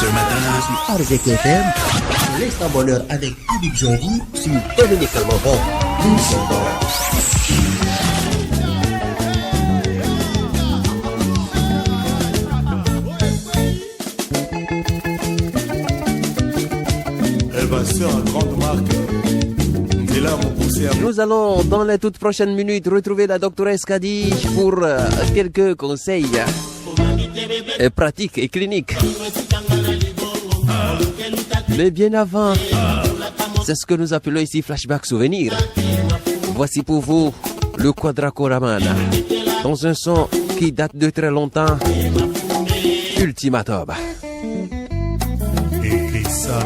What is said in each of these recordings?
ce matin sur RZK FM. L'instant bonheur avec Habib Jondi sur Dominique Almavon. Nous sommes Nous allons dans les toutes prochaines minutes retrouver la doctoresse Kadi pour quelques conseils pratiques et cliniques. Mais bien avant, c'est ce que nous appelons ici flashback souvenir. Voici pour vous le Quadracoramana dans un son qui date de très longtemps. Ultimatum. Et ça.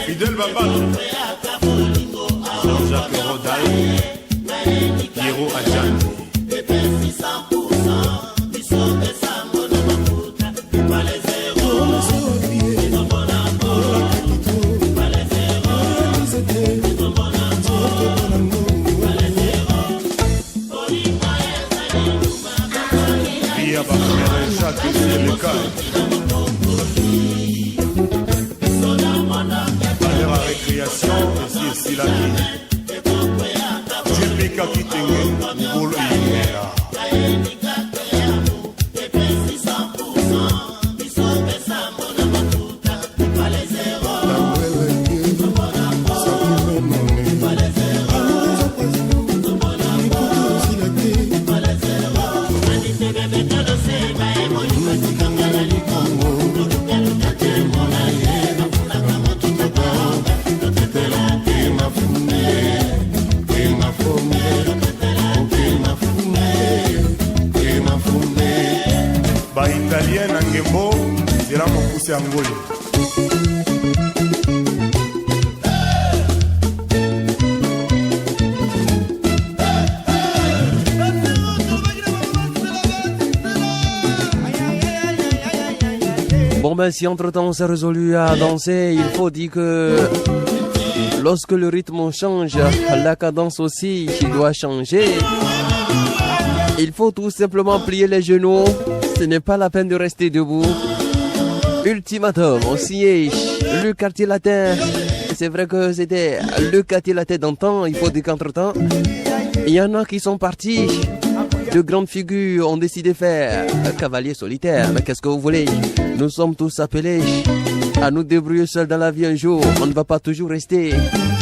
Fidel Babal, Jean-Jacques Rodal, Pierrot Adjan. ben, si entre-temps on s'est résolu à danser, il faut dire que lorsque le rythme change, la cadence aussi doit changer. Il faut tout simplement plier les genoux. Ce n'est pas la peine de rester debout. Ultimatum, on siège. Le quartier latin. C'est vrai que c'était le quartier latin d'antan. Il faut dire qu'entre-temps, il y en a qui sont partis. De grandes figures ont décidé de faire cavalier solitaire. Mais qu'est-ce que vous voulez? Nous sommes tous appelés à nous débrouiller seuls dans la vie un jour. On ne va pas toujours rester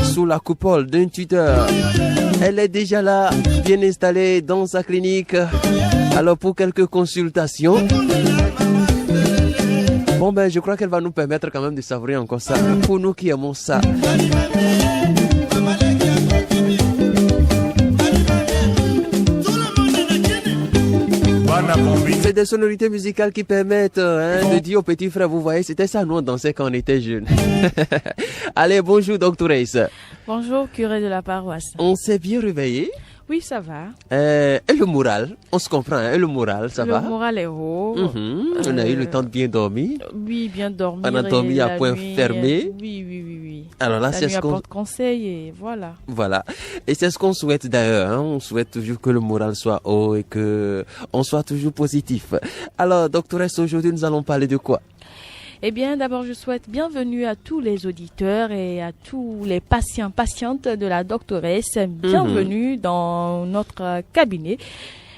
sous la coupole d'un tuteur. Elle est déjà là, bien installée dans sa clinique. Alors pour quelques consultations. Bon ben je crois qu'elle va nous permettre quand même de savourer encore ça. Pour nous qui aimons ça. C'est des sonorités musicales qui permettent de dire aux petits frères, vous voyez, c'était ça, nous on dansait quand on était jeunes. Allez, bonjour doctoresse. Bonjour curé de la paroisse. On s'est bien réveillé? Oui, ça va. Et le moral, on se comprend, hein? Et le moral, ça va? Le moral est haut. On a eu le temps de bien dormir. Oui, bien dormir. On a dormi à point nuit, fermé. Oui. Alors là, la c'est nuit ce qu'on... apporte conseil et voilà. Voilà. Et c'est ce qu'on souhaite d'ailleurs. Hein? On souhaite toujours que le moral soit haut et que on soit toujours positif. Alors, doctoresse, aujourd'hui, nous allons parler de quoi? Eh bien, d'abord, je souhaite bienvenue à tous les auditeurs et à tous les patientes de la doctoresse. Bienvenue dans notre cabinet.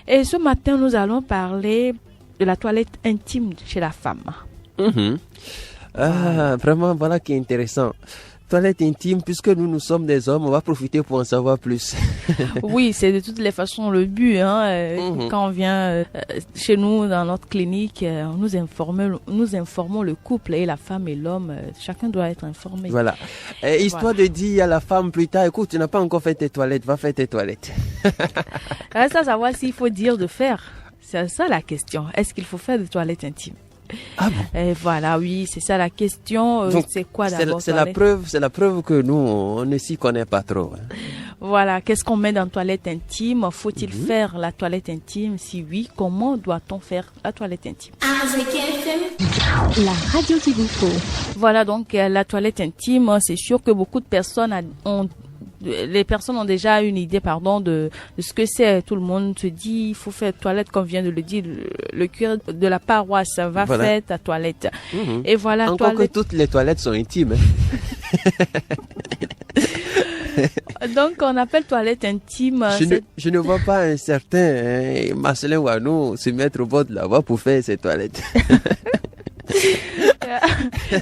Et ce matin, nous allons parler de la toilette intime chez la femme. Ah, vraiment, voilà qui est intéressant. Toilette intime, puisque nous sommes des hommes, on va profiter pour en savoir plus. Oui, c'est de toutes les façons le but. Quand on vient chez nous, dans notre clinique, nous informons le couple et la femme et l'homme. Chacun doit être informé. Voilà. Histoire de dire à la femme plus tard, écoute, tu n'as pas encore fait tes toilettes, va faire tes toilettes. Reste à savoir s'il faut dire de faire. C'est ça la question. Est-ce qu'il faut faire des toilettes intimes? Ah bon? Et voilà, oui, c'est ça la question. Donc, c'est quoi d'abord? C'est la preuve que nous, on ne s'y connaît pas trop. Hein. Voilà, qu'est-ce qu'on met dans toilette intime? Faut-il faire la toilette intime? Si oui, comment doit-on faire la toilette intime? La radio qu'il vous faut. Voilà, donc la toilette intime, c'est sûr que beaucoup de personnes les personnes ont déjà une idée, de ce que c'est. Tout le monde se dit, il faut faire toilette, comme vient de le dire le curé de la paroisse, va faire ta toilette. Et voilà, encore que toutes les toilettes sont intimes. Donc, on appelle toilette intime. Je ne vois pas un certain Marcelin Wanou se mettre au bord de la voie pour faire ses toilettes.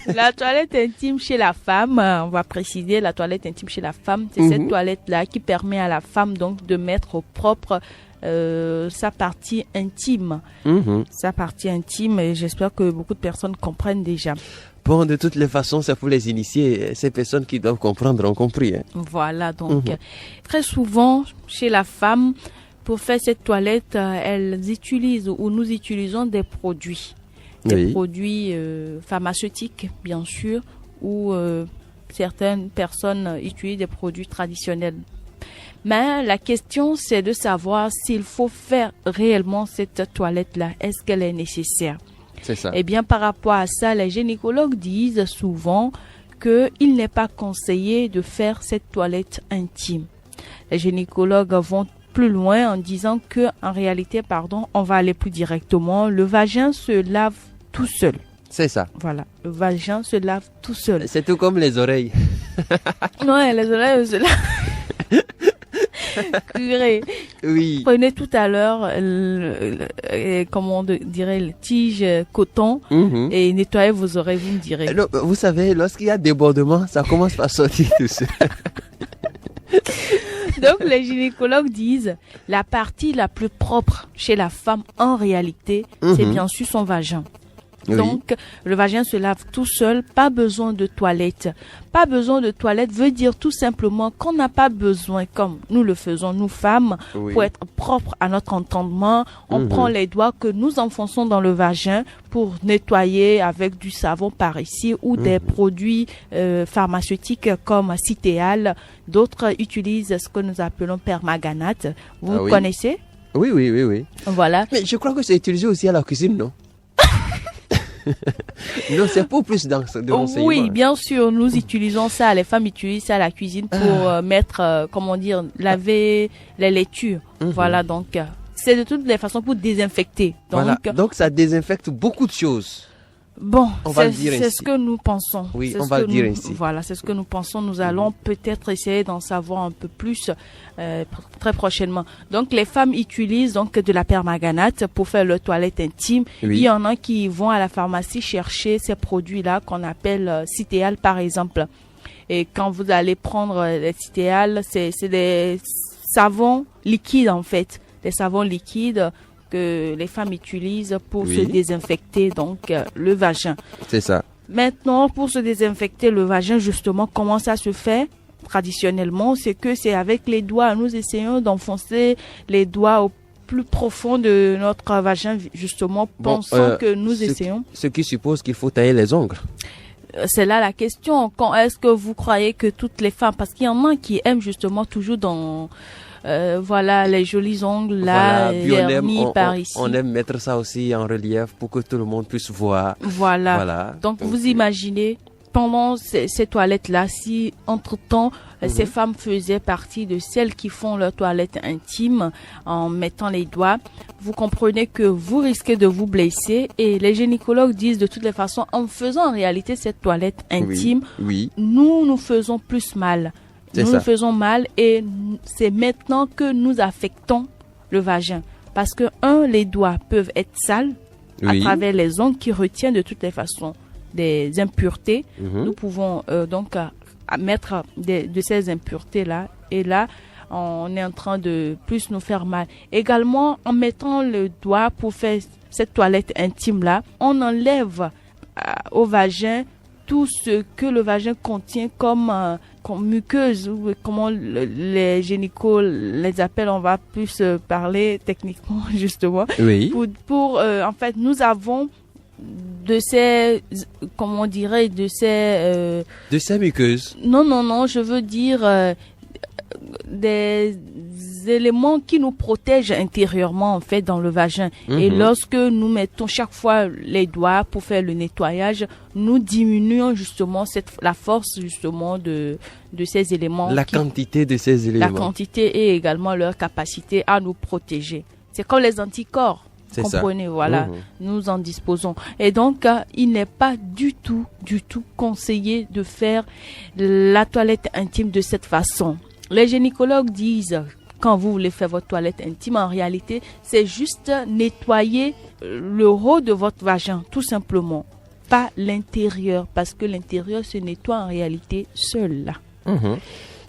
La toilette intime chez la femme, on va préciser, la toilette intime chez la femme, c'est cette toilette-là qui permet à la femme donc de mettre au propre sa partie intime. Sa partie intime, et j'espère que beaucoup de personnes comprennent déjà. Bon, de toutes les façons, c'est pour les initiés. Ces personnes qui doivent comprendre ont compris. Hein. Voilà, donc très souvent, chez la femme, pour faire cette toilette, elles utilisent ou nous utilisons des produits. Des produits pharmaceutiques, bien sûr, ou certaines personnes utilisent des produits traditionnels. Mais la question, c'est de savoir s'il faut faire réellement cette toilette-là. Est-ce qu'elle est nécessaire? C'est ça. Eh bien, par rapport à ça, les gynécologues disent souvent qu'il n'est pas conseillé de faire cette toilette intime. Les gynécologues vont plus loin en disant que, en réalité, on va aller plus directement. Le vagin se lave tout seul. C'est ça. Voilà, le vagin se lave tout seul. C'est tout comme les oreilles. Ouais, les oreilles se lavent. Curé. Oui. Prenez tout à l'heure, comment on dirait, le tige coton et nettoyez vos oreilles, vous me direz. Non, vous savez, lorsqu'il y a débordement, ça commence par sortir tout seul. Donc, les gynécologues disent la partie la plus propre chez la femme, en réalité, c'est bien sûr son vagin. Oui. Donc, le vagin se lave tout seul, pas besoin de toilette. Pas besoin de toilette veut dire tout simplement qu'on n'a pas besoin, comme nous le faisons, nous femmes, pour être propre à notre entendement. On prend les doigts que nous enfonçons dans le vagin pour nettoyer avec du savon par ici ou des produits pharmaceutiques comme Citéal. D'autres utilisent ce que nous appelons permanganate. Vous connaissez? Oui. Voilà. Mais je crois que c'est utilisé aussi à la cuisine, non? Non, c'est pour plus de renseignements. Oui, bien sûr, nous utilisons ça. Les femmes utilisent ça à la cuisine pour mettre, laver les laitures. Voilà, donc c'est de toutes les façons pour désinfecter. Donc, voilà. Donc ça désinfecte beaucoup de choses. Bon, c'est ce que nous pensons. Oui, on va le dire ainsi. Voilà, c'est ce que nous pensons. Nous allons peut-être essayer d'en savoir un peu plus très prochainement. Donc, les femmes utilisent donc de la permanganate pour faire leur toilette intime. Oui. Il y en a qui vont à la pharmacie chercher ces produits-là qu'on appelle Citéal, par exemple. Et quand vous allez prendre les Citéal, c'est des savons liquides en fait, des savons liquides que les femmes utilisent pour se désinfecter donc le vagin. C'est ça. Maintenant, pour se désinfecter le vagin, justement, comment ça se fait traditionnellement? C'est avec les doigts. Nous essayons d'enfoncer les doigts au plus profond de notre vagin, justement, pensant que nous essayons. Ce qui suppose qu'il faut tailler les ongles. C'est là la question. Quand est-ce que vous croyez que toutes les femmes, parce qu'il y en a qui aiment justement toujours dans les jolis ongles là, vernis par ici. On aime mettre ça aussi en relief pour que tout le monde puisse voir. Voilà. Donc vous imaginez, pendant ces toilettes-là, si entre-temps, ces femmes faisaient partie de celles qui font leur toilette intime en mettant les doigts, vous comprenez que vous risquez de vous blesser. Et les gynécologues disent de toutes les façons, en faisant en réalité cette toilette intime, nous faisons plus mal. Nous faisons mal et c'est maintenant que nous affectons le vagin. Parce que, les doigts peuvent être sales à travers les ongles qui retiennent de toutes les façons des impuretés. Nous pouvons donc mettre de ces impuretés-là. Et là, on est en train de plus nous faire mal. Également, en mettant le doigt pour faire cette toilette intime-là, on enlève au vagin tout ce que le vagin contient comme muqueuse, ou comment les gynécos les appellent, on va plus parler techniquement justement. En fait, nous avons de ces muqueuses. Non, je veux dire des éléments qui nous protègent intérieurement en fait dans le vagin. Et lorsque nous mettons chaque fois les doigts pour faire le nettoyage, nous diminuons justement la force justement de ces éléments. La quantité de ces éléments. La quantité et également leur capacité à nous protéger. C'est comme les anticorps. Comprenez, voilà, nous en disposons. Et donc, il n'est pas du tout conseillé de faire la toilette intime de cette façon. Les gynécologues disent, quand vous voulez faire votre toilette intime, en réalité, c'est juste nettoyer le haut de votre vagin, tout simplement. Pas l'intérieur, parce que l'intérieur se nettoie en réalité seul, là.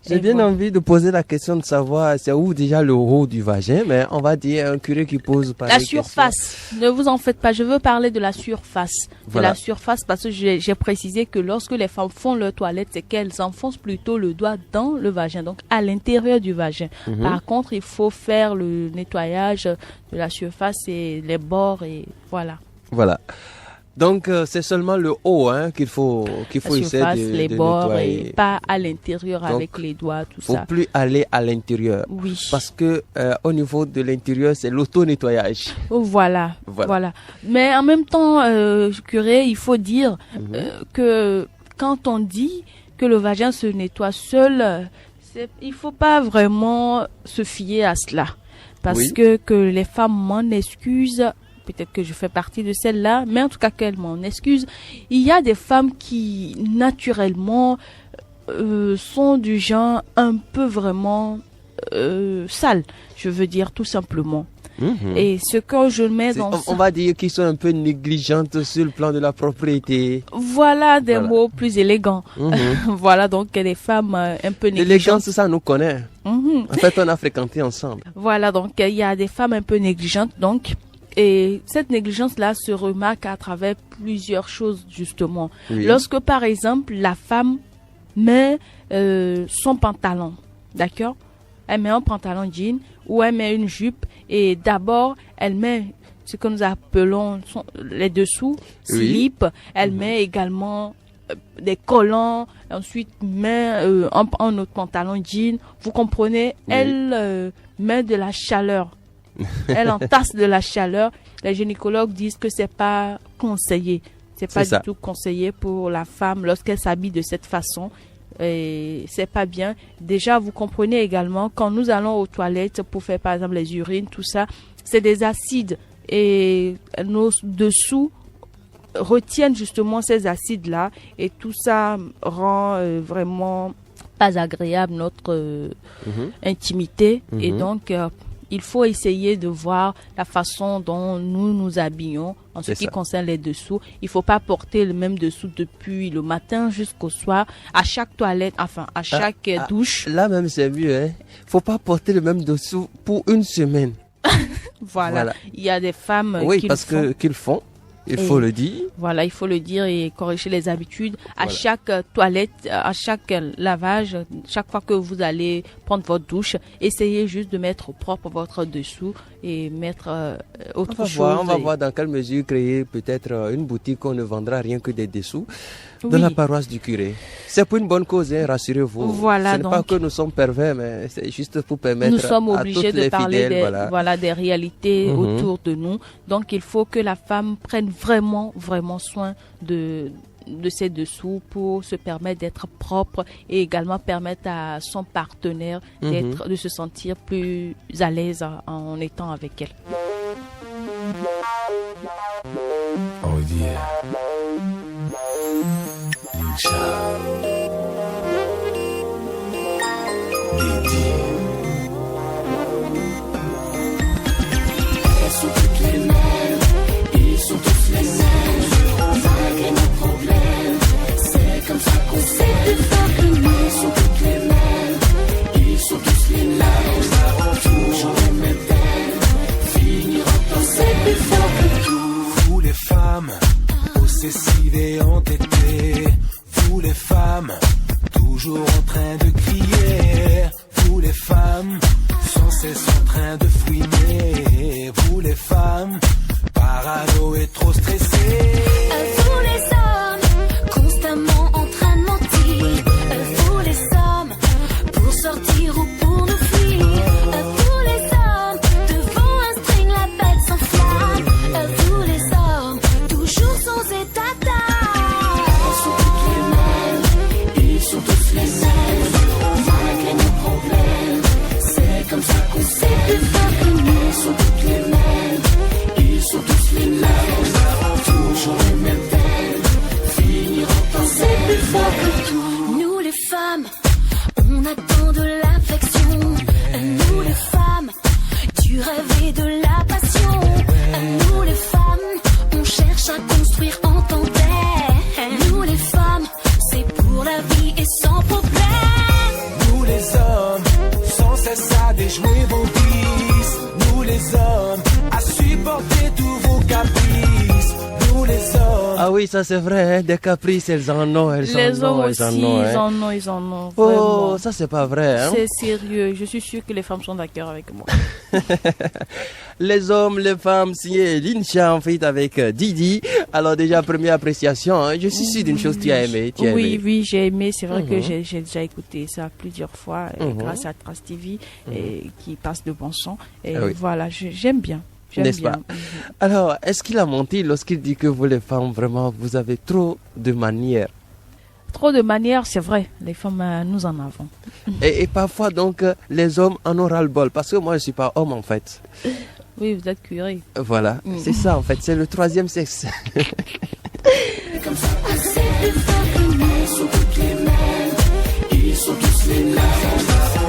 J'ai bien envie de poser la question de savoir c'est où déjà le haut du vagin, mais on va dire un curé qui pose la surface. Ne vous en faites pas, je veux parler de la surface. De la surface parce que j'ai précisé que lorsque les femmes font leur toilette, c'est qu'elles enfoncent plutôt le doigt dans le vagin, donc à l'intérieur du vagin. Par contre, il faut faire le nettoyage de la surface et les bords et voilà. Voilà. Donc, c'est seulement le haut qu'il faut essayer de les bords nettoyer. Et pas à l'intérieur. Donc, avec les doigts, tout ça. Il ne faut plus aller à l'intérieur. Oui. Parce que au niveau de l'intérieur, c'est l'auto-nettoyage. Voilà. Mais en même temps, curé, il faut dire que quand on dit que le vagin se nettoie seul, il ne faut pas vraiment se fier à cela. Parce que les femmes m'en excusent. Peut-être que je fais partie de celles-là, mais en tout cas qu'elles m'en excusent. Il y a des femmes qui, naturellement, sont du genre un peu vraiment sales, je veux dire tout simplement. Et ce que je mets dans... On va dire qu'ils sont un peu négligentes sur le plan de la propriété. Voilà des mots plus élégants. Voilà donc les femmes un peu négligentes. L'élégance, ça nous connaît. En fait, on a fréquenté ensemble. Voilà, donc il y a des femmes un peu négligentes, donc... Et cette négligence-là se remarque à travers plusieurs choses, justement. Lorsque, par exemple, la femme met son pantalon, d'accord? Elle met un pantalon jean ou elle met une jupe et d'abord, elle met ce que nous appelons les dessous, slip. Elle met également des collants, ensuite met un autre pantalon jean. Vous comprenez? Elle met de la chaleur. Elle entasse de la chaleur. Les gynécologues disent que c'est pas conseillé C'est pas C'est ça. du tout conseillé pour la femme lorsqu'elle s'habille de cette façon. Et c'est pas bien. Déjà, vous comprenez également, quand nous allons aux toilettes pour faire par exemple les urines, tout ça, c'est des acides. Et nos dessous retiennent justement ces acides-là. Et tout ça rend vraiment pas agréable notre intimité. Et donc, il faut essayer de voir la façon dont nous nous habillons en ce qui concerne les dessous. Il faut pas porter le même dessous depuis le matin jusqu'au soir, à chaque toilette, enfin, à chaque douche. Là même, c'est mieux, hein. Faut pas porter le même dessous pour une semaine. Voilà. Il y a des femmes qui parce le font. qu'ils font. Il faut le dire. Voilà, il faut le dire et corriger les habitudes. À chaque toilette, à chaque lavage, chaque fois que vous allez prendre votre douche, essayez juste de mettre propre votre dessous et mettre autre chose. On va voir dans quelle mesure créer peut-être une boutique où on ne vendra rien que des dessous dans la paroisse du curé. C'est pour une bonne cause, hein, rassurez-vous. Voilà, ce n'est pas que nous sommes pervers, mais c'est juste pour permettre nous sommes obligés à toutes de les parler fidèles, des réalités autour de nous. Donc, il faut que la femme prenne vraiment soin de ses dessous pour se permettre d'être propre et également permettre à son partenaire de se sentir plus à l'aise en étant avec elle. Oh yeah. Lincha. Didi. Elles sont toutes les mêmes, ils sont tous les mêmes. Malgré nos problèmes, c'est comme ça qu'on sait plus fort que nous. Elles sont toutes les mêmes, ils sont tous les mêmes. Nous avons toujours les mêmes thèmes, finiront par c'est plus fort que tout. Vous les femmes, possessives et entêtées. Vous les femmes, toujours en train de crier. Vous les femmes, sans cesse en train de fouiner. Vous les femmes, parano et trop stressées. Vous les hommes, constamment en train de mentir. Vous les hommes, pour sortir ou pour nous fuir. Vous les hommes, devant un string la bête s'enflamme. Vous les hommes, toujours sans état d'âme. Elles sont toutes les mêmes, ils sont tous les mêmes. Malgré nos problèmes, c'est comme ça qu'on sait plus fort que nous. Elles sont toutes les mêmes, ils sont tous les mêmes. Toujours les mêmes thèmes, finiront par c'est plus fort que tout. Nous les femmes, on attend de l'affection. Nous les femmes, du rêve et de la passion. Nous les femmes, on cherche à construire en tandem. Nous les femmes, c'est pour la vie et sans problème. Nous les hommes, sans cesse à déjouer vos vices. Nous les hommes, à supporter tous vos caprices. Nous les hommes. Ah oui, ça c'est vrai, hein, des caprices, elles en ont, Les hommes aussi, ils en ont. Vraiment. Oh, ça c'est pas vrai. Hein? C'est sérieux. Je suis sûre que les femmes sont d'accord avec moi. Les hommes, les femmes, signé Lincha en fait avec Didi. Alors déjà, première appréciation, hein, je suis sûr d'une chose, tu as aimé. Oui, j'ai aimé. C'est vrai que j'ai déjà écouté ça plusieurs fois grâce à Trace TV qui passe de bons sons. Et voilà, j'aime bien. N'est-ce pas? Alors, est-ce qu'il a menti lorsqu'il dit que vous les femmes, vraiment, vous avez trop de manières? Trop de manières, c'est vrai. Les femmes, nous en avons. Et parfois, donc, les hommes en ont ras-le-bol. Parce que moi, je ne suis pas homme, en fait. Oui, vous êtes curé. Voilà, c'est ça, en fait. C'est le troisième sexe. Comme ça, on sait plus fort que nous. Ils sont toutes les mêmes, ils sont tous les mêmes.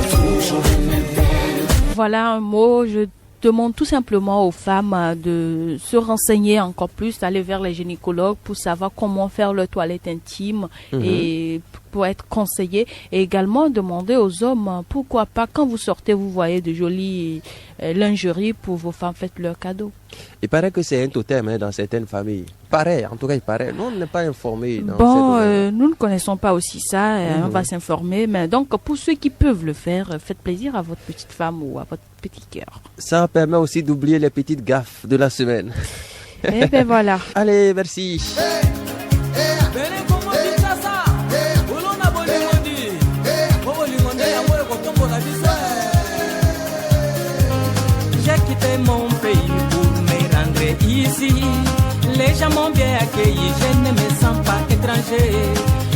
Toujours les mêmes thèmes. Voilà un mot, je demande tout simplement aux femmes de se renseigner encore plus, d'aller vers les gynécologues pour savoir comment faire leur toilette intime et pour être conseillé. Et également demander aux hommes, pourquoi pas, quand vous sortez, vous voyez de jolies lingeries pour vos femmes, faites leur cadeau. Il paraît que c'est un totem hein, dans certaines familles. Pareil, en tout cas, il paraît. Nous, on n'est pas informés. Nous ne connaissons pas aussi ça. On va s'informer. Mais donc, pour ceux qui peuvent le faire, faites plaisir à votre petite femme ou à votre petit cœur. Ça permet aussi d'oublier les petites gaffes de la semaine. Et bien voilà. Allez, merci. J'ai quitté mon pays pour me rendre ici. Les gens m'ont bien accueilli, je ne me sens pas étranger.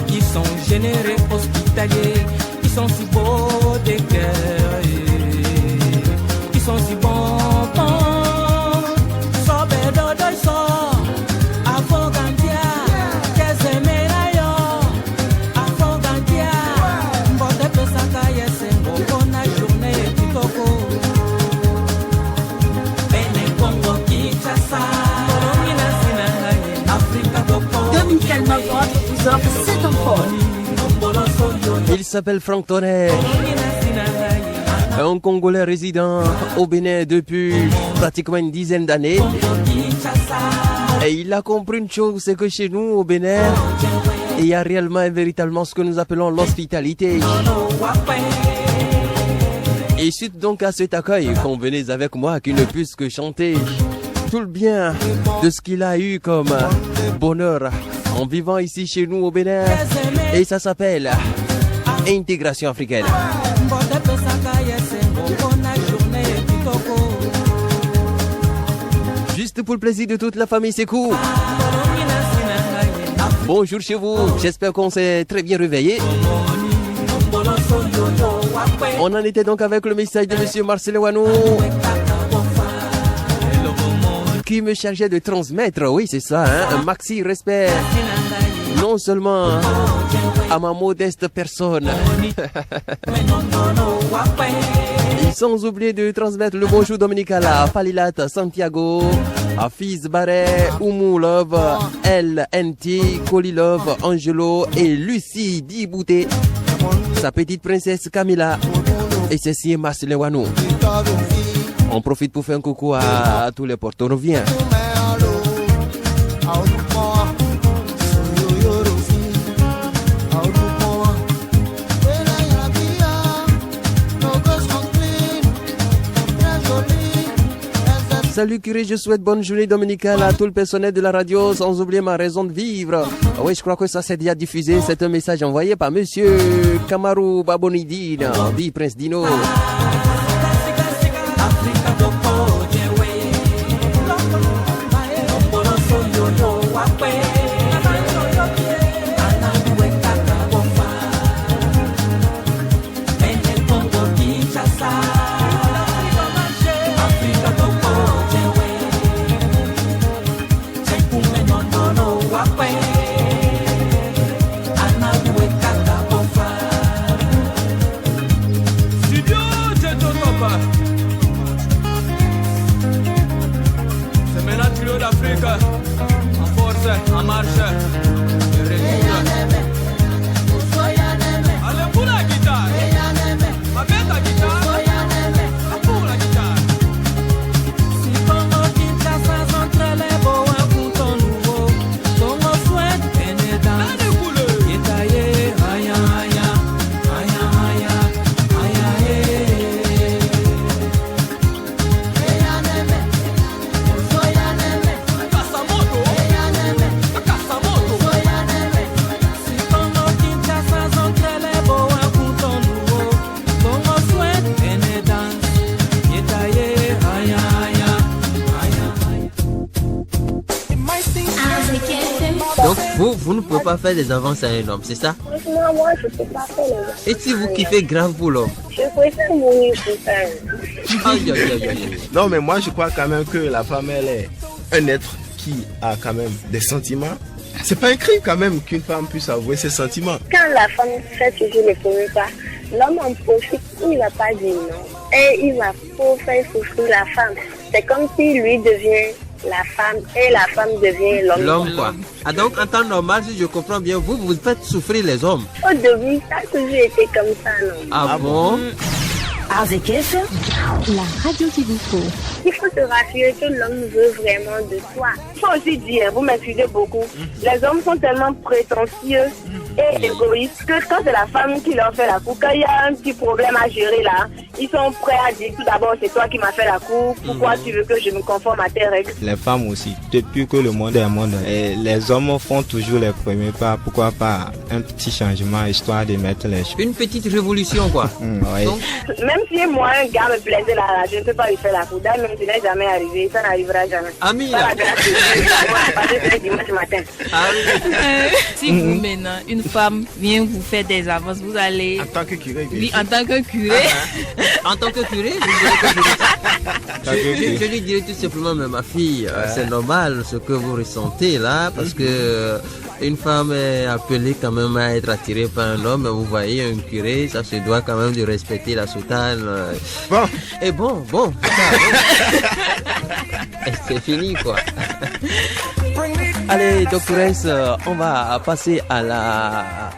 Ils sont généreux, hospitaliers, ils sont si beaux de cœur. Ils sont si bons. Il s'appelle Franck Tonnerre, un Congolais résident au Bénin depuis pratiquement une dizaine d'années. Et il a compris une chose, c'est que chez nous au Bénin, il y a réellement et véritablement ce que nous appelons l'hospitalité. Et suite donc à cet accueil, convenez avec moi qu'il ne puisse que chanter tout le bien de ce qu'il a eu comme bonheur en vivant ici chez nous au Bénin. Et ça s'appelle Intégration africaine. Juste pour le plaisir de toute la famille, c'est cool. Bonjour chez vous, j'espère qu'on s'est très bien réveillé. On en était donc avec le message de monsieur Marcel Wanou, qui me chargeait de transmettre, oui c'est ça, un maxi respect, non seulement à ma modeste personne, sans oublier de transmettre le bonjour dominical à Falilat Santiago, à Fils Barret, Oumou Love, LNT, Coli Love, Angelo et Lucie Dibouté, sa petite princesse Camilla, et ceci est Marcel Wanou. On profite pour faire un coucou à tous les portoricains. Salut curé, je souhaite bonne journée dominicale à tout le personnel de la radio, sans oublier ma raison de vivre. Oui, je crois que ça s'est déjà diffusé. C'est un message envoyé par monsieur Kamaru Babonidine, dit Prince Dino. En force, en marche, allez pour la guitare, avec la guitare, pour la guitare. Si Congo Kinshasa centre les beaux un couteau nouveau, Congo souhaite venir dans Yetaye, aya aya, aya aya, aya Donc vous ne pouvez pas faire des avances à un homme, c'est ça? Moi, je ne peux pas faire les avances. Et si vous kiffez grave pour l'homme? Je préfère mourir pour ça. Aïe, aïe, aïe, aïe. Non, mais moi, je crois quand même que la femme, elle est un être qui a quand même des sentiments. C'est pas un crime quand même qu'une femme puisse avouer ses sentiments. Quand la femme fait toujours le premier pas, l'homme en profite, il ne va pas dire non. Et il va pour faire souffrir la femme. C'est comme si lui devient la femme et la femme devient l'homme. L'homme quoi? Ah donc en temps normal, si je comprends bien, vous faites souffrir les hommes. Au début, ça a toujours été comme ça, non? Ah bon? Avec FM, la radio qu'il vous faut. Il faut se rassurer que l'homme veut vraiment de toi. Il faut aussi dire, vous m'excusez beaucoup, les hommes sont tellement prétentieux et égoïstes que quand c'est la femme qui leur fait la cour, quand il y a un petit problème à gérer là, Ils sont prêts à dire tout d'abord, c'est toi qui m'as fait la cour, pourquoi tu veux que je me conforme à tes règles? Les femmes aussi, depuis que le monde est monde, les hommes font toujours les premiers pas, pourquoi pas un petit changement histoire de mettre les choses. Une petite révolution quoi. Oui. Donc, Même si moi, un gars me plaisait là, je ne peux pas lui faire la cour. D'ailleurs, même si ce n'est jamais arrivé, ça n'arrivera jamais. Ami Par là. la grâce de Dieu, moi, je passais le dimanche matin. Ah oui. Si vous maintenant, une femme vient vous faire des avances, vous allez... En tant que curé, Oui, en tant que curé. En tant que curé, je lui dirais tout simplement, mais ma fille, c'est normal ce que vous ressentez là, parce que une femme est appelée quand même à être attirée par un homme. Vous voyez, un curé, ça se doit quand même de respecter la soutane. Bon. Et bon. Et c'est fini quoi. Allez, doctoresse, on va passer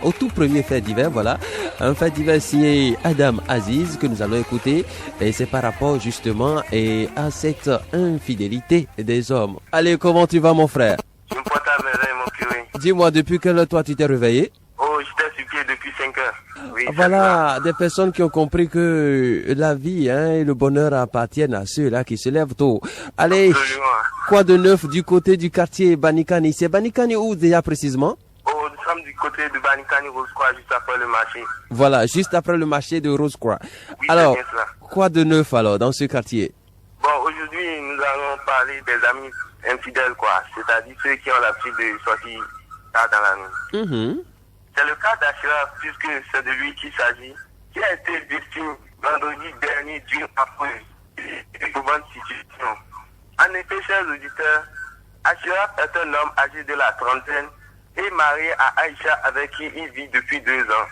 au tout premier fait divers, voilà. Un fait divers signé Adam Aziz que nous allons écouter. Et c'est par rapport justement à cette infidélité des hommes. Allez, comment tu vas mon frère? Je me porte à merveille, mon curé. Dis-moi, depuis quelle heure toi tu t'es réveillé? Oh, j'étais sur pied depuis 5 heures. Oui, voilà, des personnes qui ont compris que la vie et le bonheur appartiennent à ceux-là qui se lèvent tôt. Allez, absolument. quoi de neuf du côté du quartier Banikani? C'est Banikani où déjà précisément? Oh, nous sommes du côté de Banikani Rose-Croix, juste après le marché. Voilà, juste après le marché de Rose-Croix. Oui, alors, c'est bien cela. quoi de neuf alors dans ce quartier? Bon, aujourd'hui, nous allons parler des amis infidèles, quoi. C'est-à-dire ceux qui ont l'habitude de sortir tard dans la nuit. C'est le cas d'Ashraf, puisque c'est de lui qu'il s'agit, qui a été victime vendredi dernier d'une affreuse et éprouvante situation. En effet, chers auditeurs, Ashraf est un homme âgé de la trentaine et marié à Aïcha avec qui il vit depuis 2 ans.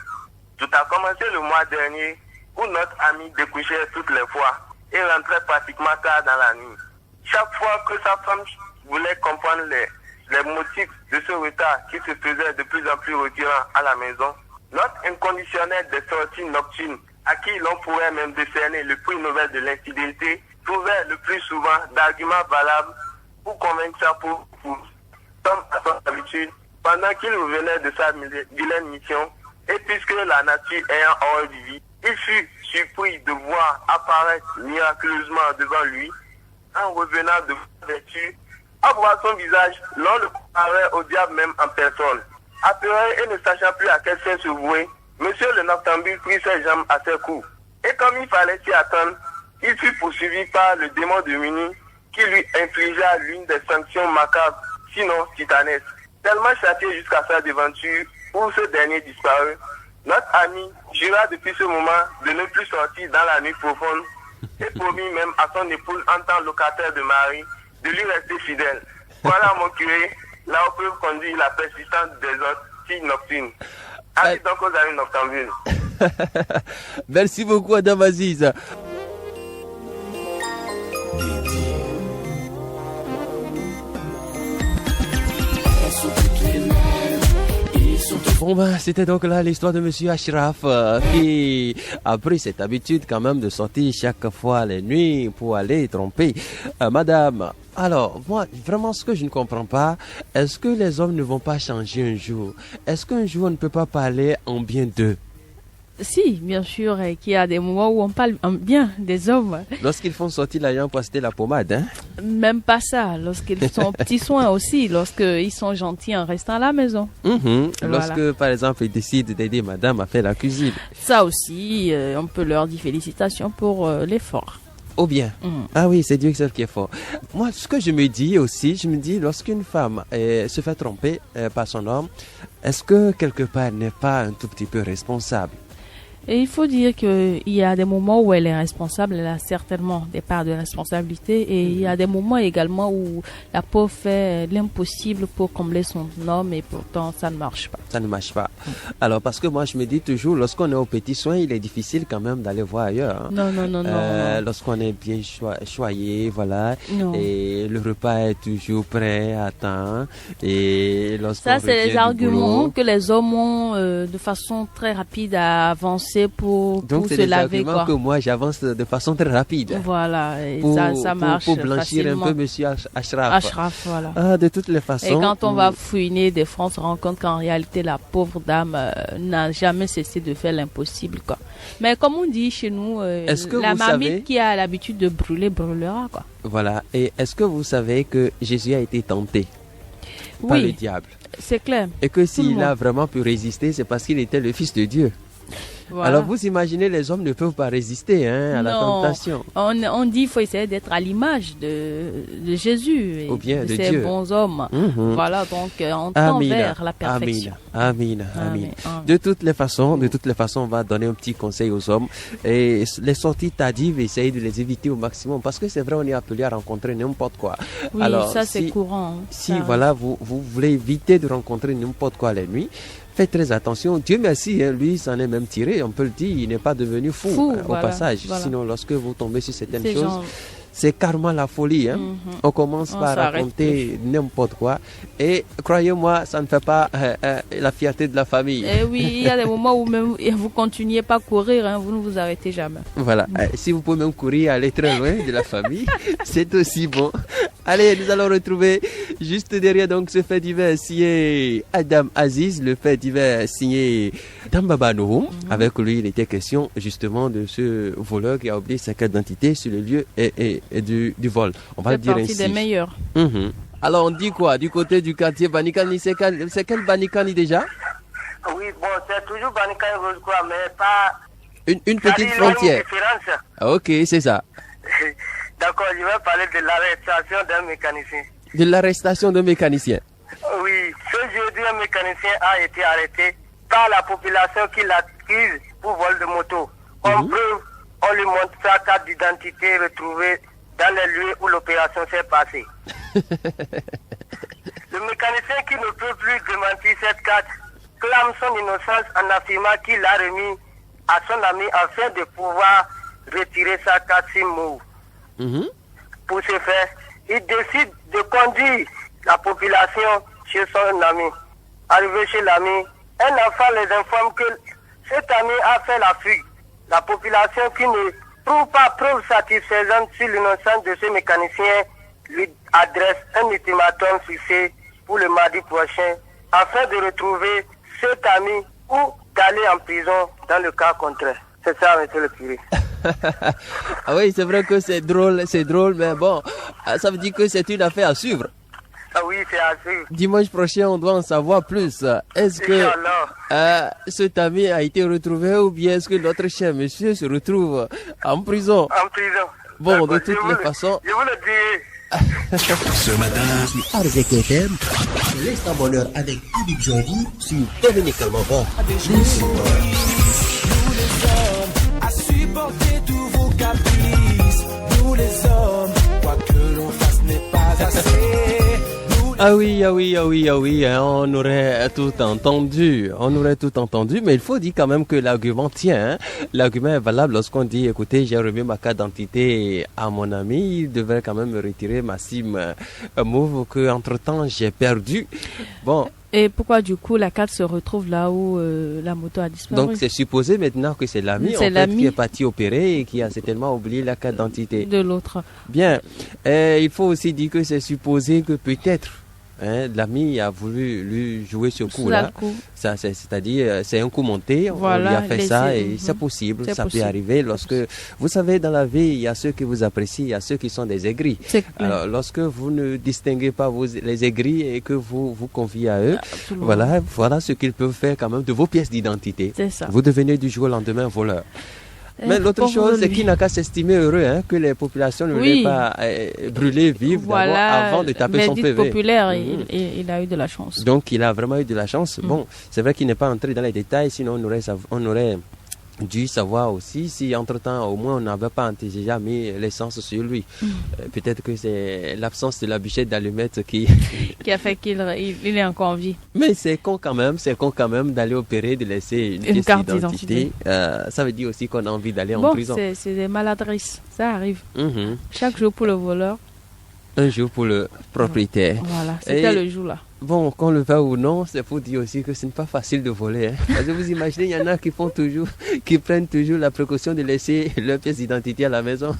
Tout a commencé le mois dernier où notre ami découchait toutes les fois et rentrait pratiquement tard dans la nuit. Chaque fois que sa femme voulait comprendre les motifs de ce retard qui se faisait de plus en plus récurrent à la maison, notre inconditionnel des sorties nocturnes, à qui l'on pourrait même décerner le prix Nobel de l'infidélité, trouvait le plus souvent d'arguments valables pour convaincre sa pauvre épouse. Comme à son habitude, pendant qu'il revenait de sa vilaine mission, et puisque la nature ayant horreur du vide, il fut surpris de voir apparaître miraculeusement devant lui, en revenant de vertu, à voir son visage, l'on le comparait au diable même en personne. Apeuré et ne sachant plus à quel sein se vouer, monsieur le noctambule prit ses jambes à ses coups. Et comme il fallait s'y attendre, il fut poursuivi par le démon de Muni qui lui infligea l'une des sanctions macabres, sinon titanesques. Tellement châtié jusqu'à sa devanture, où ce dernier disparut, notre ami jura depuis ce moment de ne plus sortir dans la nuit profonde et promit même à son épouse en tant locataire de mari de lui rester fidèle. Voilà mon curé, là où peut conduire la persistance des autres filles nocturnes. Allez donc aux amis noctambules. Merci beaucoup Adam Aziz. Bon ben, c'était donc là l'histoire de monsieur Ashraf qui a pris cette habitude quand même de sortir chaque fois les nuits pour aller tromper madame. Alors, moi, vraiment, ce que je ne comprends pas, est-ce que les hommes ne vont pas changer un jour? Est-ce qu'un jour on ne peut pas parler en bien d'eux? Si, bien sûr, qu'il y a des moments où on parle bien des hommes. Lorsqu'ils font sortir l'argent pour acheter la pommade, hein? Même pas ça. Lorsqu'ils sont petits soins aussi, lorsqu'ils sont gentils en restant à la maison. Voilà. Lorsque, par exemple, ils décident d'aider madame à faire la cuisine. Ça aussi, on peut leur dire félicitations pour l'effort. Oh bien. Ah oui, c'est Dieu seul qui est fort. Moi, ce que je me dis aussi, lorsqu'une femme se fait tromper par son homme, est-ce que quelque part elle n'est pas un tout petit peu responsable? Et il faut dire qu'il y a des moments où elle est responsable, elle a certainement des parts de responsabilité, et il y a des moments également où la pauvre fait l'impossible pour combler son homme, et pourtant ça ne marche pas. Ça ne marche pas. Alors, parce que moi je me dis toujours, lorsqu'on est au petit soin, il est difficile quand même d'aller voir ailleurs. Non. Lorsqu'on est bien choyé, voilà, non. Et le repas est toujours prêt à temps, et lorsqu'on ça c'est les arguments boulot, que les hommes ont de façon très rapide à avancer avancer pour Donc, se c'est des laver, arguments quoi. que moi, j'avance de façon très rapide. Voilà, et Pour, ça marche pour blanchir facilement. un peu Monsieur Ashraf. Ashraf, voilà. Ah, de toutes les façons. Et quand on va fouiner des fois, on se rend compte qu'en réalité, la pauvre dame n'a jamais cessé de faire l'impossible, quoi. Mais comme on dit chez nous, Est-ce que la vous marmite savez- qui a l'habitude de brûler, brûlera, quoi. Voilà. Et est-ce que vous savez que Jésus a été tenté par le diable? C'est clair. Et que le s'il monde. a vraiment pu résister, c'est parce qu'il était le Fils de Dieu. Voilà. Alors vous imaginez, les hommes ne peuvent pas résister à la Non. tentation. On dit qu'il faut essayer d'être à l'image de Jésus et Ou bien de ces Dieu. bons hommes. Mhm. Voilà, donc on tend Amina, vers la perfection. Amina. Amen. De toutes les façons, on va donner un petit conseil aux hommes. Et les sorties tardives, essayez de les éviter au maximum. Parce que c'est vrai, on est appelé à rencontrer n'importe quoi. Oui, Alors, ça c'est courant. Si Ça- voilà, vous voulez éviter de rencontrer n'importe quoi la nuit, faites très attention. Dieu merci, lui s'en est même tiré, on peut le dire, il n'est pas devenu fou, au voilà, passage. voilà. Sinon, lorsque vous tombez sur certaines Ces choses, gens- c'est carrément la folie. On commence On par s'arrête raconter n'importe quoi. Et croyez-moi, ça ne fait pas la fierté de la famille. Eh oui, il y a des moments où même vous continuez pas à courir, hein, vous ne vous arrêtez jamais. Voilà, si vous pouvez même courir, aller très loin de la famille, c'est aussi bon. Allez, nous allons retrouver juste derrière donc ce fait divers signé Adam Aziz, le fait divers signé Dambaba Noum. Avec lui, il était question justement de ce voleur qui a oublié sa carte d'identité sur le lieu et du vol. On va le dire ainsi. C'est partie des meilleurs. Alors on dit quoi du côté du quartier Banikani? C'est quel Banikani déjà? Oui, bon, c'est toujours Banikani, je crois, mais pas... Une Ça petite dit, il y a une frontière. différence. Ah, ok, c'est ça. D'accord, je vais parler de l'arrestation d'un mécanicien. De l'arrestation d'un mécanicien. Oui, ce jeudi, un mécanicien a été arrêté par la population qui l'accuse pour vol de moto. Comme preuve, on lui montre sa carte d'identité retrouvée dans les lieux où l'opération s'est passée. Le mécanicien qui ne peut plus démentir cette carte clame son innocence en affirmant qu'il l'a remis à son ami afin de pouvoir retirer sa carte SIM move. Pour ce faire, il décide de conduire la population chez son ami. Arrivé chez l'ami, un enfant les informe que cet ami a fait la fuite. La population qui ne trouve pas preuve satisfaisante sur l'innocence de ce mécanicien lui adresse un ultimatum fixé pour le mardi prochain afin de retrouver cet ami ou d'aller en prison dans le cas contraire. C'est ça, monsieur le curé. Ah oui, c'est vrai que c'est drôle, mais bon, ça veut dire que c'est une affaire à suivre. Ah oui, c'est à suivre. Dimanche prochain, on doit en savoir plus. Est-ce que cet ami a été retrouvé ou bien est-ce que notre cher monsieur se retrouve en prison? En prison. Bon, de toutes les façons... Je vous le dis. Ce matin, sur RZK FM, c'est l'instant bonheur avec Habib Jandy sur Dominicalement Bon. À supporter tous vos caprices. Nous les hommes, quoi que l'on fasse n'est pas assez. Ah oui, on aurait tout entendu, mais il faut dire quand même que l'argument tient, L'argument est valable lorsqu'on dit, écoutez, j'ai remis ma carte d'identité à mon ami, il devrait quand même me retirer ma SIM Move que entre-temps j'ai perdu. Bon. Et pourquoi du coup la carte se retrouve là où la moto a disparu? Donc c'est supposé maintenant que c'est l'ami qui est parti opérer et qui a certainement oublié la carte d'identité de l'autre. Bien, il faut aussi dire que c'est supposé que peut-être l'ami a voulu lui jouer ce coup-là. C'est-à-dire, c'est un coup monté, voilà, on lui a fait ça et c'est possible, peut arriver. Lorsque, vous savez, dans la vie, il y a ceux qui vous apprécient, il y a ceux qui sont des aigris. Alors, lorsque vous ne distinguez pas les aigris et que vous vous confiez à eux, voilà ce qu'ils peuvent faire quand même de vos pièces d'identité. Vous devenez du jour au lendemain voleur. Mais l'autre chose, c'est qu'il n'a qu'à s'estimer heureux que les populations ne l'aient pas brûlé vive avant de taper son PV. Populaire, il a eu de la chance. Donc, il a vraiment eu de la chance. Bon, c'est vrai qu'il n'est pas entré dans les détails, sinon on aurait dû savoir aussi si entre-temps, au moins, on n'avait pas déjà mis l'essence sur lui. Peut-être que c'est l'absence de la bichette d'allumettes qui a fait qu'il est encore en vie. Mais c'est con quand même d'aller opérer, de laisser une carte d'identité. Ça veut dire aussi qu'on a envie d'aller en prison. C'est des maladresses, ça arrive. Chaque jour pour le voleur. Un jour pour le propriétaire. Voilà, c'était le jour là. Bon, qu'on le veuille ou non, c'est pour dire aussi que ce n'est pas facile de voler. Hein. Parce que vous imaginez, il y en a qui prennent toujours la précaution de laisser leur pièce d'identité à la maison.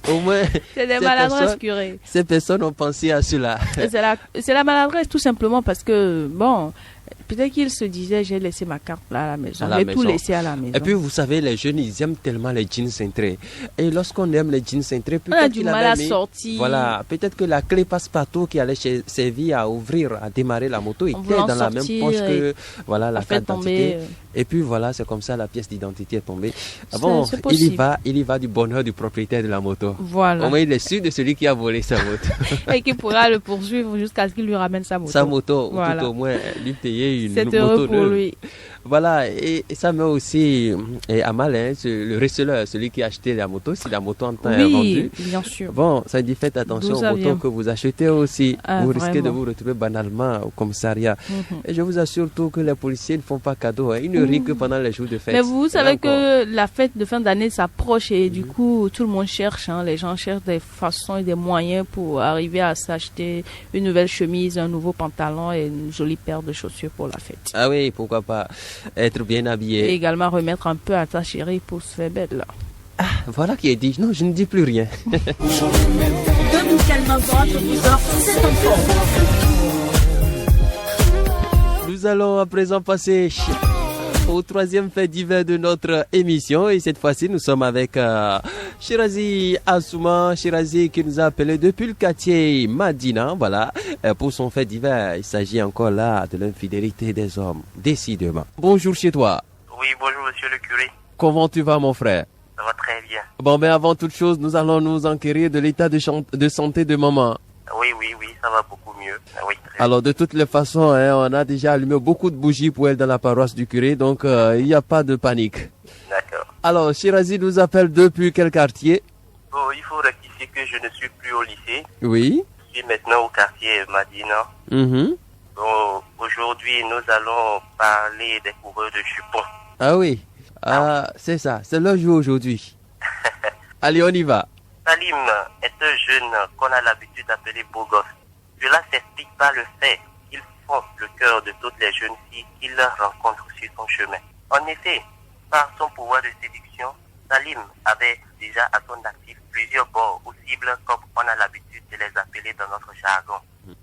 Au moins, c'est des maladresses, curé. Ces personnes ont pensé à cela. C'est la maladresse tout simplement parce que, bon, peut-être qu'ils se disaient, j'ai laissé ma carte là à la maison. J'ai tout laissé à la maison. Et puis, vous savez, les jeunes, ils aiment tellement les jeans cintrés. Et lorsqu'on aime les jeans cintrés, on a du mal à sortir. Voilà, peut-être que la clé passe-partout qui allait servir à ouvrir, à démarrer la moto, était dans la même poche que voilà, la carte d'identité. Et puis voilà, c'est comme ça la pièce d'identité est tombée. Ah bon, il y va du bonheur du propriétaire de la moto. Voilà. Au moins, il est sûr de celui qui a volé sa moto. Et qui pourra le poursuivre jusqu'à ce qu'il lui ramène sa moto. Sa moto, voilà. Ou tout au moins lui payer une moto. C'est heureux pour lui. Voilà, et ça met aussi à mal le receleur, celui qui a acheté la moto, si la moto en temps est vendue. Oui, bien sûr. Bon, ça dit faites attention aux motos que vous achetez aussi. Vous risquez de vous retrouver banalement au commissariat. Et je vous assure tout que les policiers ne font pas cadeau. Hein. Ils ne rient que pendant les jours de fête. Mais vous savez que la fête de fin d'année s'approche et du coup, tout le monde cherche. Hein. Les gens cherchent des façons et des moyens pour arriver à s'acheter une nouvelle chemise, un nouveau pantalon et une jolie paire de chaussures pour la fête. Ah oui, pourquoi pas être bien habillé. Et également remettre un peu à ta chérie pour se faire belle là. Ah, voilà qui est dit. Non, je ne dis plus rien. De Boucal Ventre vous offre cet enfant. Nous allons à présent passer au troisième fait divers de notre émission. Et cette fois-ci, nous sommes avec Shirazi Assouma. Shirazi qui nous a appelé depuis le quartier Madina. Voilà, pour son fait divers. Il s'agit encore là de l'infidélité des hommes, décidément. Bonjour chez toi. Oui, bonjour monsieur le curé. Comment tu vas mon frère? Ça va très bien. Bon, mais avant toute chose, nous allons nous enquérir de l'état de santé de maman. Oui, ça va beaucoup mieux. Oui, alors, de toutes les façons, hein, on a déjà allumé beaucoup de bougies pour elle dans la paroisse du curé, donc il n'y a pas de panique. D'accord. Alors, Shirazi nous appelle depuis quel quartier? Oh, il faut rectifier que je ne suis plus au lycée. Oui. Je suis maintenant au quartier Madina. Donc, aujourd'hui, nous allons parler des coureurs de jupons. Ah oui, c'est ça, c'est leur jour aujourd'hui. Allez, on y va. Salim est un jeune qu'on a l'habitude d'appeler beau gosse. Cela s'explique par le fait qu'il fonce le cœur de toutes les jeunes filles qu'il rencontre sur son chemin. En effet, par son pouvoir de séduction, Salim avait déjà à son actif plusieurs bords ou cibles comme on a l'habitude de les appeler dans notre jargon.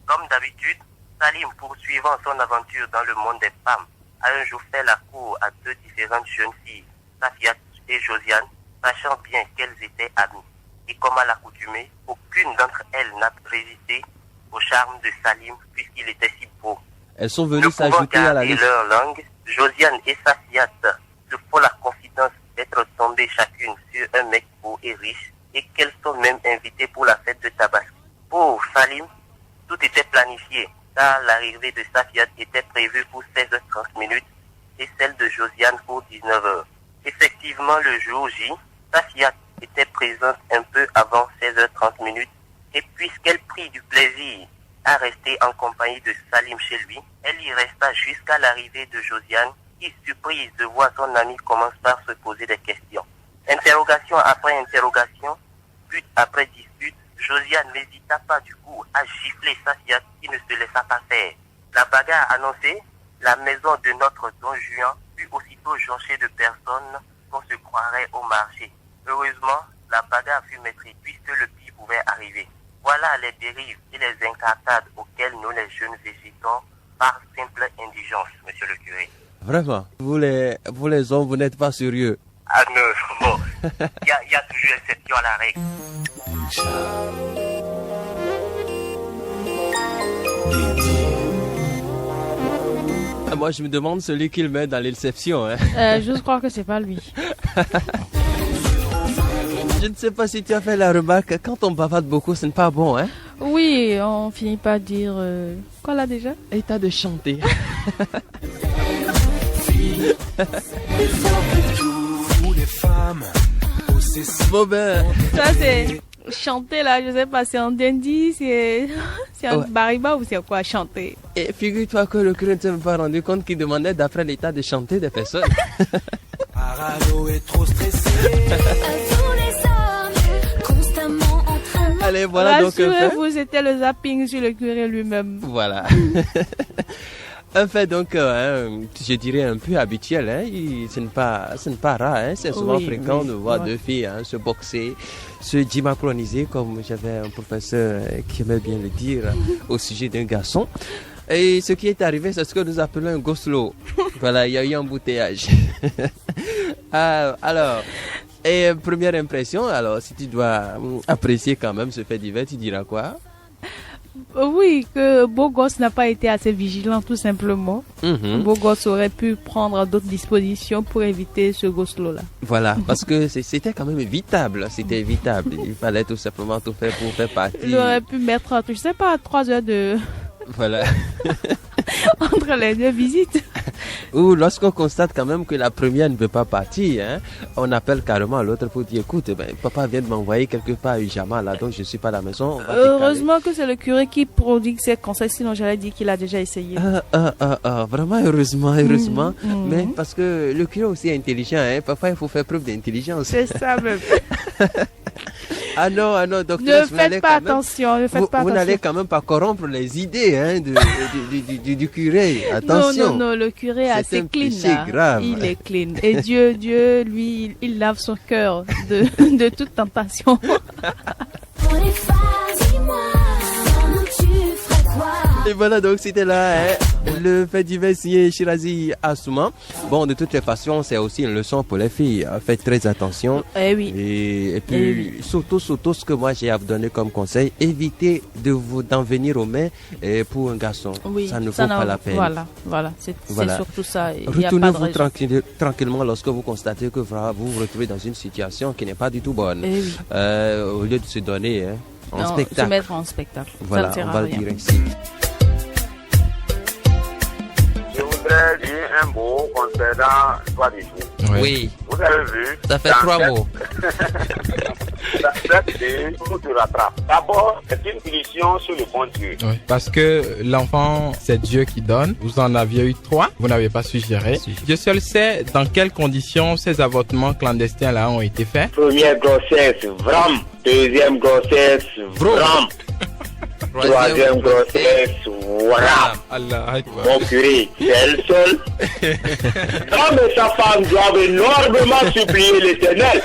Comme d'habitude, Salim, poursuivant son aventure dans le monde des femmes, a un jour fait la cour à deux différentes jeunes filles, Safia et Josiane, sachant bien qu'elles étaient amies. Et comme à l'accoutumée, aucune d'entre elles n'a résisté au charme de Salim puisqu'il était si beau. Elles sont venues s'ajouter à la liste. Leur langue, Josiane et Safiat se font la confidence d'être tombées chacune sur un mec beau et riche et qu'elles sont même invitées pour la fête de Tabaski. Pour Salim, tout était planifié car l'arrivée de Safiat était prévue pour 16h30 et celle de Josiane pour 19h. Effectivement, le jour J, Safiat était présente un peu avant 16h30 et puisqu'elle prit du plaisir à rester en compagnie de Salim chez lui, elle y resta jusqu'à l'arrivée de Josiane qui, surprise de voir son ami, commence par se poser des questions. Interrogation après interrogation, but après dispute, Josiane n'hésita pas du coup à gifler Safiat qui ne se laissa pas faire. La bagarre annoncée, la maison de notre Don Juan fut aussitôt jonchée de personnes qu'on se croirait au marché. Heureusement, la bagarre fut maîtrisée puisque le pire pouvait arriver. Voilà les dérives et les incartades auxquelles nous les jeunes végétons par simple indigence, monsieur le curé. Vraiment, vous les hommes, vous n'êtes pas sérieux. Ah non, bon, il y a toujours exception à la règle. Moi, je me demande celui qu'il met dans l'exception. Hein. Je crois que c'est pas lui. Je ne sais pas si tu as fait la remarque, quand on bavarde beaucoup, ce n'est pas bon, hein? Oui, on finit par dire... Quoi là déjà? État de chanter. Bon ben... Ça c'est... Chanter là, je sais pas, c'est un dandy, c'est un bariba ou c'est quoi chanter? Et figure-toi que le curé ne s'est pas rendu compte qu'il demandait d'après l'état de chanter des personnes. Parano est trop stressé. Tous les hommes, constamment en train de Allez, voilà donc un fait. Rassurez-vous, c'était le zapping sur le curé lui-même. Voilà. Un fait donc, je dirais un peu habituel, hein. Ce n'est pas rare, hein. C'est souvent fréquent de voir deux filles se boxer, se dimacroniser, comme j'avais un professeur qui aimait bien le dire au sujet d'un garçon. Et ce qui est arrivé, c'est ce que nous appelons un go slow. Voilà, il y a eu un embouteillage. Alors, et première impression, alors si tu dois apprécier quand même ce fait divers, tu diras quoi? Oui, que Beau Gosse n'a pas été assez vigilant, tout simplement. Beau Gosse aurait pu prendre d'autres dispositions pour éviter ce go-slow-là. Voilà, parce que c'était quand même évitable. C'était évitable. Il fallait tout simplement tout faire pour faire partie. Il aurait pu mettre, je sais pas, 3 heures de... Voilà. entre les deux visites. Ou lorsqu'on constate quand même que la première ne peut pas partir, hein, on appelle carrément l'autre pour dire écoute, papa vient de m'envoyer quelque part urgemment là, donc je suis pas à la maison. Heureusement que c'est le curé qui prodigue ses conseils, sinon j'allais dire qu'il a déjà essayé. Vraiment heureusement. Mais parce que le curé aussi est intelligent, hein, parfois il faut faire preuve d'intelligence. C'est ça même. Ah non, docteur, ne faites pas attention. Vous n'allez quand même pas corrompre les idées du curé. Attention. Non, le curé est assez clean là. Grave. Il est clean. Et Dieu, lui, il lave son cœur de toute tentation. Pour les femmes, dis-moi, comment tu ferais quoi? Et voilà, donc c'était là, le fait divers signé Shirazi Assouma. Bon, de toutes les façons, c'est aussi une leçon pour les filles. Faites très attention. Oui. Et puis, surtout, ce que moi j'ai à vous donner comme conseil, évitez d'en venir aux mains pour un garçon. Oui, ça ne vaut pas la peine. Voilà. C'est surtout ça. Retournez-vous tranquillement lorsque vous constatez que vous vous retrouvez dans une situation qui n'est pas du tout bonne. Au lieu de se donner en spectacle. Se mettre en spectacle. Voilà, on va le dire ainsi. Je voudrais dire un mot concernant l'histoire du jour. Oui. Vous avez vu? Ça fait 3 mots. Tout te rattrape. D'abord, c'est une punition sur le bon Dieu. Oui, parce que l'enfant, c'est Dieu qui donne. Vous en aviez eu 3, vous n'avez pas su gérer. Dieu seul sait dans quelles conditions ces avortements clandestins-là ont été faits. Première grossesse, vram. Deuxième grossesse, vram. Troisième grossesse, voilà. Mon curé, c'est elle seule. L'homme et sa femme doivent énormément supplier l'Éternel.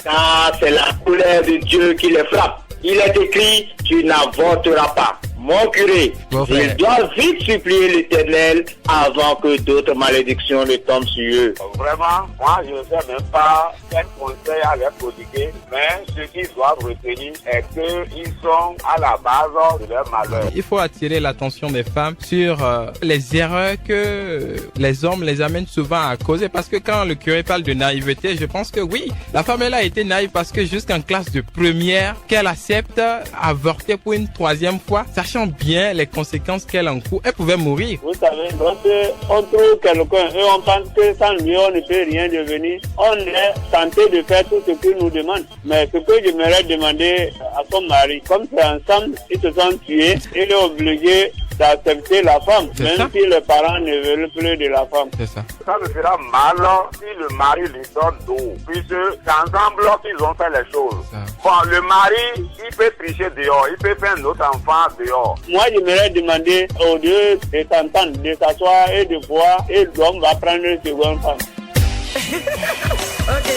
Car c'est la colère de Dieu qui les frappe. Il est écrit, tu n'avorteras pas. Mon curé, il doit vite supplier l'Éternel avant que d'autres malédictions ne tombent sur eux. Vraiment, moi je ne sais même pas quel conseil à leur prodiguer, mais ce qu'ils doivent retenir est qu'ils sont à la base de leur malheur. Il faut attirer l'attention des femmes sur les erreurs que les hommes les amènent souvent à causer. Parce que quand le curé parle de naïveté, je pense que oui, la femme elle a été naïve parce que jusqu'en classe de première, qu'elle accepte avorter pour une 3e fois, sachant bien les conséquences qu'elle encourt, elle pouvait mourir. Vous savez, lorsqu'on trouve quelqu'un et on pense que sans lui on ne peut rien devenir, on est tenté de faire tout ce qu'il nous demande. Mais ce que j'aimerais demander à son mari, comme c'est ensemble, ils se sont tués, il est obligé d'accepter la femme, même si les parents ne veulent plus de la femme. C'est ça. Ça me fera mal si le mari lui donne d'eau, puisque c'est ensemble qu'ils ont fait les choses. Bon, le mari, il peut tricher dehors, il peut faire un autre enfant dehors. Moi, j'aimerais demander aux deux de s'entendre, de s'asseoir et de voir, et l'homme va prendre une seconde femme. Ok.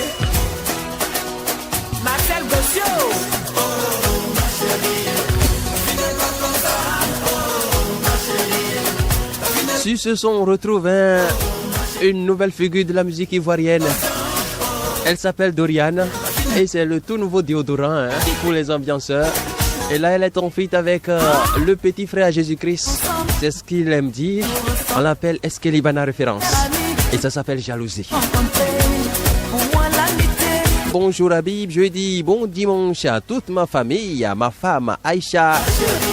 Marcel Gossio. Sur ce son, on retrouve une nouvelle figure de la musique ivoirienne. Elle s'appelle Doriane et c'est le tout nouveau déodorant pour les ambianceurs. Et là, elle est en feat avec le petit frère Jésus-Christ. C'est ce qu'il aime dire. On l'appelle Eskelibana Référence. Et ça s'appelle Jalousie. Bonjour Habib, je dis bon dimanche à toute ma famille, à ma femme Aïcha.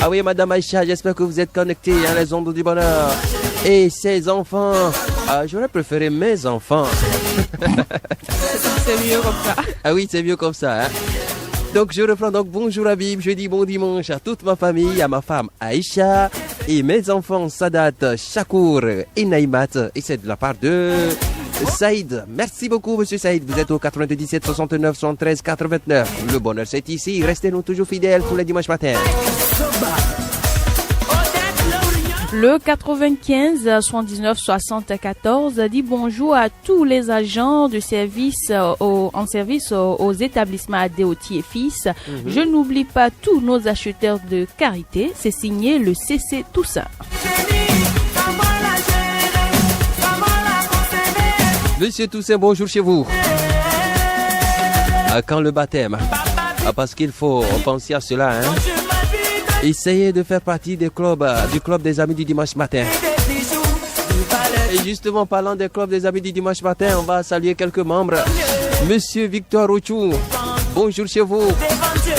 Ah oui, madame Aïcha, j'espère que vous êtes connectés à les ondes du bonheur. Et ses enfants, j'aurais préféré mes enfants. C'est mieux comme ça. Ah oui, c'est mieux comme ça. Hein? Donc je reprends donc bonjour Habib, je dis bon dimanche à toute ma famille, à ma femme Aïcha et mes enfants Sadat, Shakour et Naïmat. Et c'est de la part de Saïd. Merci beaucoup, monsieur Saïd. Vous êtes au 97 69 73 89. Le bonheur, c'est ici. Restez-nous toujours fidèles tous les dimanches matins. Le 95 79 74 dit bonjour à tous les agents de service en service aux établissements Adeoti et Fils. Je n'oublie pas tous nos acheteurs de carité. C'est signé le CC Toussaint. Monsieur Toussaint, bonjour chez vous. Quand le baptême? Parce qu'il faut penser à cela, hein. Essayez de faire partie du club des amis du dimanche matin. Et justement, parlant des clubs des amis du dimanche matin, on va saluer quelques membres. Monsieur Victor Ochou, bonjour chez vous.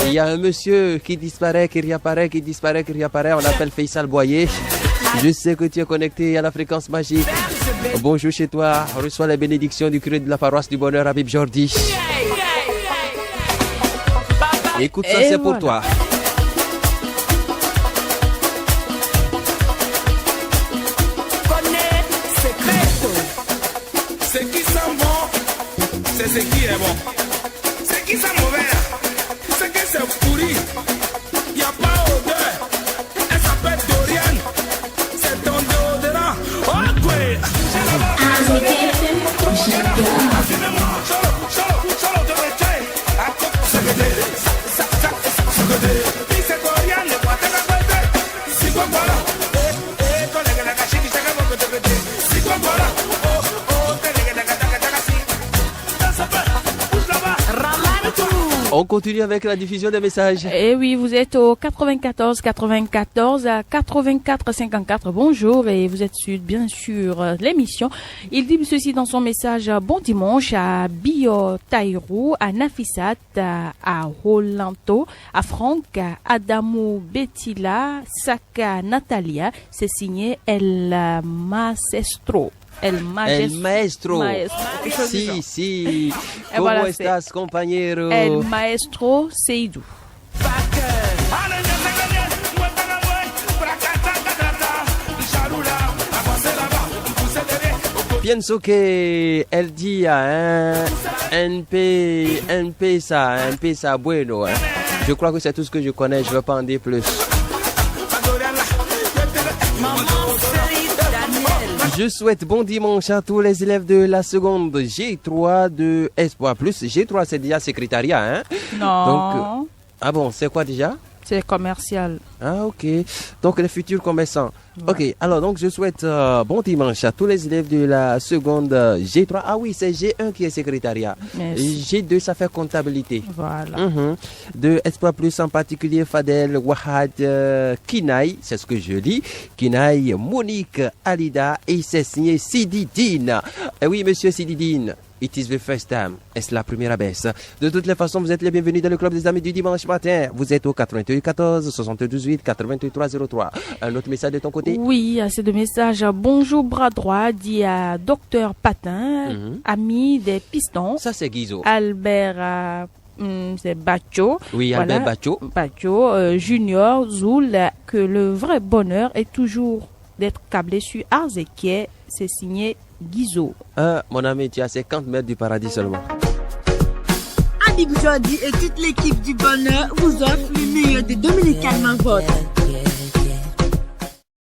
Il y a un monsieur qui disparaît, qui réapparaît, qui disparaît, qui réapparaît. On l'appelle Faisal Boyer. Je sais que tu es connecté à la fréquence magique. Bonjour chez toi. Reçois les bénédictions du curé de la paroisse du bonheur, Habib Jordi. Écoute ça, c'est pour toi. C'est qui sent bon, c'est ce qui est bon. C'est qui sent mauvais, c'est que c'est pourri. Y a pas odeur, elle s'appelle Dorian. C'est ton déodorant. Oh quoi. On continue avec la diffusion des messages. Et oui, vous êtes au 94 94 à 84 54. Bonjour et vous êtes bien sûr l'émission. Il dit ceci dans son message. Bon dimanche à Bio Taïrou, à Nafisat, à Rolanto, à Franck, à Adamou Betila, Saka Natalia. C'est signé El Maestro. El Maestro. Si. ¿Cómo voilà, estás, compañero? El Maestro Seydou. Pienso que el día, empieza bueno. Je crois que c'est tout ce que je connais, je ne veux pas en dire plus. Je souhaite bon dimanche à tous les élèves de la seconde G3 de Espoir Plus. G3, c'est déjà secrétariat, hein? Non. Donc, ah bon, c'est quoi déjà? C'est commercial. Ah, ok. Donc, les futurs commerçants. Ouais. Ok, alors, donc, je souhaite bon dimanche à tous les élèves de la seconde G3. Ah oui, c'est G1 qui est secrétariat. Merci. G2, ça fait comptabilité. Voilà. De Espoir Plus, en particulier, Fadel, Wahad, Kinaï, c'est ce que je lis. Kinaï, Monique, Alida, et c'est signé Sididine. Eh oui, monsieur Sididine. It is the first time. Est-ce la première abaisse? De toutes les façons, vous êtes les bienvenus dans le club des amis du dimanche matin. Vous êtes au 88 14 78 83 03. Un autre message de ton côté? Oui, c'est de message. Bonjour bras droit, dit à Docteur Patin, ami des pistons. Ça, c'est Guizo. Albert, c'est Bacho. Oui, voilà. Albert Bacho. Bacho, Junior, Zoul, que le vrai bonheur est toujours d'être câblé sur Arzekier. C'est signé Guizo. Mon ami, tu as 50 mètres du paradis seulement. Habib Jordi et toute l'équipe du bonheur vous offrent le meilleur des Dominicains Vote.